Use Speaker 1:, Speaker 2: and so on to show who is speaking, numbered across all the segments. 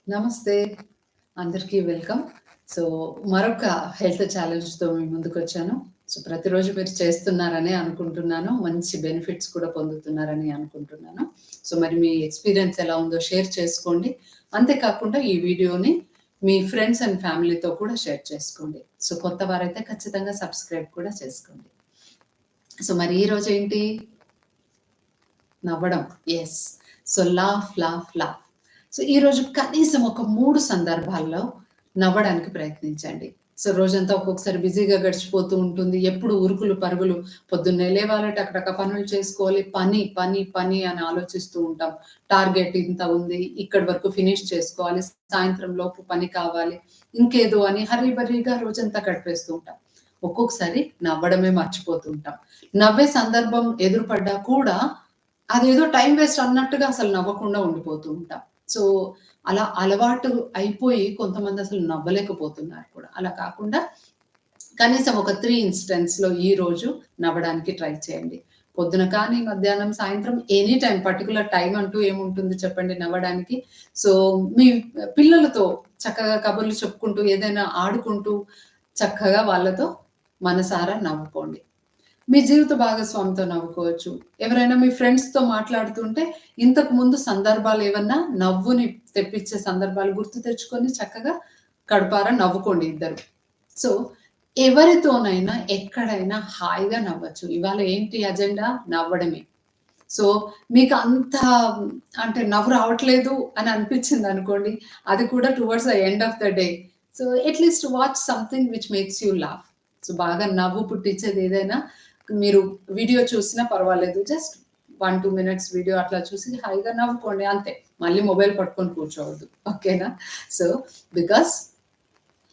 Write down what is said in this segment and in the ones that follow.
Speaker 1: నమస్తే. అందరికీ welcome. So, మరొక హెల్త్ ఛాలెంజ్‌తో మీ ముందుకొచ్చాను. సో, ప్రతిరోజు మీరు చేస్తున్నారనే అనుకుంటున్నాను. మంచి బెనిఫిట్స్ కూడా పొందుతున్నారని అనుకుంటున్నాను. సో, మరి మీ ఎక్స్‌పీరియన్స్ ఎలా ఉందో షేర్ చేసుకోండి. అంతే కాకుండా ఈ వీడియోని మీ ఫ్రెండ్స్ అండ్ ఫ్యామిలీతో కూడా షేర్ చేసుకోండి. సో, కొత్త వారైతే ఖచ్చితంగా సబ్స్క్రైబ్ కూడా చేసుకోండి. సో, మరి ఈరోజేంటి? నవ్వడం. Yes. So, laugh, laugh, laugh. So, ఈరోజు కనీసం ఒక 3 సందర్భాల్లో నవ్వడానికి ప్రయత్నించండి. సో, రోజంతా ఒక్కొక్కసారి బిజీగా గడిచిపోతూ ఉంటుంది. ఎప్పుడు ఉరుకులు, పరుగులు. పొద్దున్నే లేవాలి, టకటక పనులు చేసుకోవాలి. పని, పని, పని అని ఆలోచిస్తూ ఉంటాం. టార్గెట్ ఇంత ఉంది. ఇక్కడి వరకు ఫినిష్ చేసుకోవాలి. సాయంత్రం లోపు పని కావాలి. ఇంకేదో అని హర్రీ రోజంతా గడిపేస్తూ ఉంటాం. ఒక్కొక్కసారి నవ్వడమే మర్చిపోతూ ఉంటాం. నవ్వే సందర్భం ఎదురుపడ్డా కూడా అదేదో టైమ్ వేస్ట్ అన్నట్టుగా అసలు నవ్వకుండా ఉండిపోతూ ఉంటాం. సో, అలా అలవాటు అయిపోయి కొంతమంది అసలు నవ్వలేకపోతున్నారు కూడా. అలా కాకుండా కనీసం ఒక 3 ఇన్స్టెన్స్‌లో ఈరోజు నవ్వడానికి ట్రై చేయండి. పొద్దున కానీ, మధ్యాహ్నం, సాయంత్రం ఎనీ టైమ్ పర్టిక్యులర్ టైమ్ అంటూ ఏముంటుంది చెప్పండి నవ్వడానికి. సో, మీ పిల్లలతో చక్కగా కబుర్లు చెప్పుకుంటూ, ఏదైనా ఆడుకుంటూ, చక్కగా వాళ్ళతో మనసారా నవ్వుకోండి. మీ జీవిత భాగస్వామితో నవ్వుకోవచ్చు. ఎవరైనా మీ ఫ్రెండ్స్‌తో మాట్లాడుతుంటే, ఇంతకు ముందు సందర్భాలేవన్నా నవ్వుని తెప్పించే సందర్భాలు గుర్తు తెచ్చుకొని చక్కగా కడుపారా నవ్వుకోండి ఇద్దరు. సో, ఎవరితోనైనా, ఎక్కడైనా హాయిగా నవ్వచ్చు. ఇవాళ ఏంటి అజెండా? నవ్వడమే. సో, మీకు అంత అంటే నవ్వు రావట్లేదు అని అనిపించిందనుకోండి, అది కూడా towards the end of the day. So, at least watch something which makes you laugh. So, బాగా నవ్వు పుట్టించేది ఏదైనా మీరు వీడియో చూసినా పర్వాలేదు. జస్ట్ 1, 2 మినిట్స్ వీడియో అట్లా చూసి హాయిగా నవ్వుకోండి అంతే. మళ్ళీ మొబైల్ పట్టుకొని కూర్చోవద్దు. ఓకేనా? So, because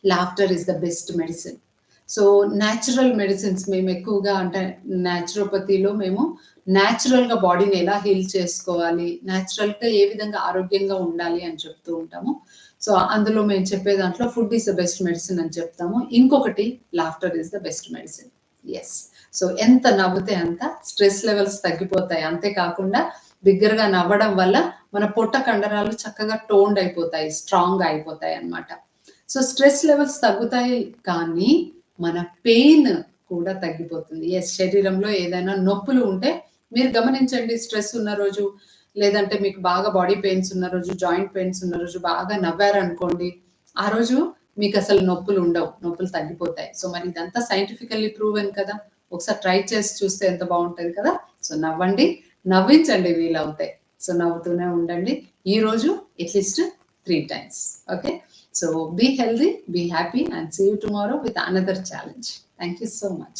Speaker 1: laughter is the best medicine. So, natural medicines మేమెక్కువగా అంటే నేచురోపతిలో మేము నేచురల్‌గా బాడీని ఎలా హీల్ చేసుకోవాలి, నేచురల్‌గా ఏ విధంగా ఆరోగ్యంగా ఉండాలి అని చెప్తూ ఉంటాము. సో, అందులో మేము చెప్పే దాంట్లో food is the best medicine అని చెప్తాము. ఇంకొకటి laughter is the best medicine. Yes. So, ఎంత నవ్వితే అంత స్ట్రెస్ లెవెల్స్ తగ్గిపోతాయి. అంతే కాకుండా బిగ్గరగా నవ్వడం వల్ల మన పొట్ట కండరాలు చక్కగా టోన్డ్ అయిపోతాయి. స్ట్రాంగ్‌గా అయిపోతాయన్నమాట. సో, స్ట్రెస్ లెవెల్స్ తగ్గుతాయి కానీ, మన పెయిన్ కూడా తగ్గిపోతుంది. యెస్. శరీరంలో ఏదైనా నొప్పులు ఉంటే మీరు గమనించండి స్ట్రెస్ ఉన్న రోజు, లేదంటే మీకు బాగా బాడీ పెయిన్స్ ఉన్న రోజు, జాయింట్ పెయిన్స్ ఉన్న రోజు బాగా నవ్వారనుకోండి, ఆ రోజు మీకసలు నొప్పులుండవు. నొప్పులు తగ్గిపోతాయి. సో, మరి ఇదంతా సైంటిఫికల్లీ ప్రూవెన్ కదా! ఒకసారి ట్రై చేసి చూస్తే ఎంత బావుంటది కదా! సో, నవ్వండి, నవ్వించండి వీలవుతే. సో, నవ్వుతూనే ఉండండి. ఈరోజు at least 3 times. Okay. So be healthy, be happy, and see you tomorrow with another challenge. Thank you so much.